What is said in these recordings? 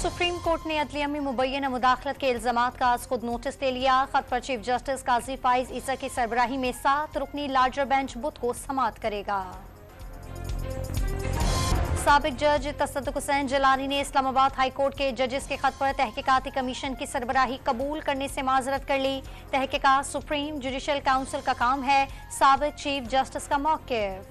Supreme court ने अदलिया में मुबैना मुदाखलत के इल्जामात का आज खुद नोटिस ले लिया। खत पर चीफ जस्टिस काजी फाइज ईसा की सरबराही में 7 रुकनी लार्जर बेंच बुध को समाअत करेगा। साबिक जज तसद्दुक हुसैन जलानी ने इस्लामाबाद हाई कोर्ट के जजेस के खत पर तहकीकाती कमीशन की सरबराही कबूल करने से माजरत कर ली। तहकीकात सुप्रीम जुडिशल काउंसिल का काम है, साबिक चीफ जस्टिस का मौक़िफ़।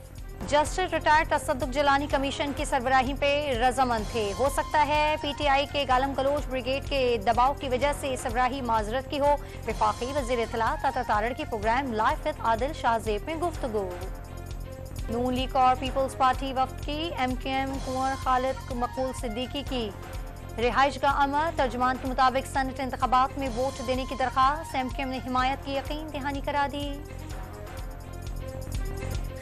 जस्टिस रिटायर्ड तसद्दुक जलानी कमीशन की सरबराही पे रजामंद थे। हो सकता है पीटीआई के गालम गलोच ब्रिगेड के दबाव की वजह से सरबराही माजरत की हो। वफाकी वज़ीर इत्तलात अता तारड़ की program live with Adil Shahzeb में गुफ्तगू। नून लीग और पीपल्स पार्टी वफ्द की एमकेएम कुंवर खालिद मकबूल सिद्दीकी की रिहाइश का अमर। तर्जुमान के मुताबिक सेनेट इंतखाबात में वोट देने की दरख्वास्त एमकेएम ने हिमायत की यकीन दहानी करा दी।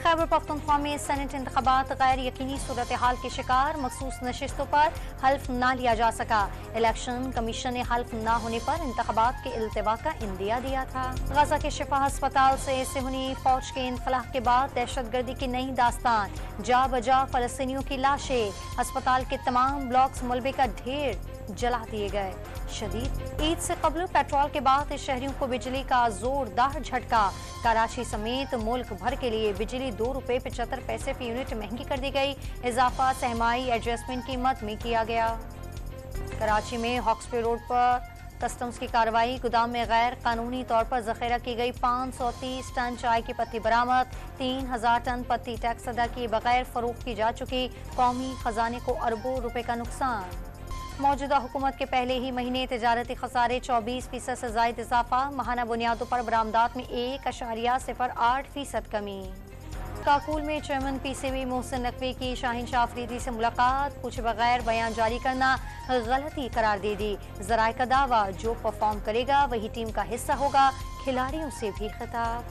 खैबर पख्तूनख्वा में सेनेट इंतखाबात गैर यकीनी सूरत हाल के शिकार, मखसूस नशिस्तों पर हल्फ ना लिया जा सका। इलेक्शन कमीशन ने हल्फ ना होने पर इंतखाबात के इल्तिवा का इंदिया दिया था। गजा के शिफा अस्पताल से सिहनी फौज के इनखला के बाद दहशतगर्दी की नई दास्तान, जा बजा फलस्तीनियों की लाशें। अस्पताल के तमाम ब्लॉक्स मलबे का ढेर जला दिए गए। शदीद ईद से कबल पेट्रोल के बाद शहरियों को बिजली का जोरदार झटका। कराची समेत मुल्क भर के लिए बिजली ₹2.75 फी यूनिट महंगी कर दी गई। इजाफा सहमाई एडजस्टमेंट कीमत में किया गया। कराची में हॉक्सपे रोड पर कस्टम्स की कार्रवाई, गोदाम में गैर कानूनी तौर पर जखेरा की गई 530 टन चाय की पत्ती बरामद। 3000 टन पत्ती टैक्स अदा किए बगैर फरोख्त की जा चुकी। कौमी खजाने को अरबों रुपए का नुकसान। मौजूदा हुकूमत के पहले ही महीने तजारती खसारे 24% से जायद इजाफा। माहाना बुनियादों पर बरामदात में 1.08% कमी। काकूल में चेयरमैन पीसीबी मोहसिन नकवी की शाहीन शाह अफरीदी से मुलाकात, पूछे बगैर बयान जारी करना गलती करार दे दी। जराए का दावा, जो परफॉर्म करेगा वही टीम का हिस्सा होगा। खिलाड़ियों से भी खिताब।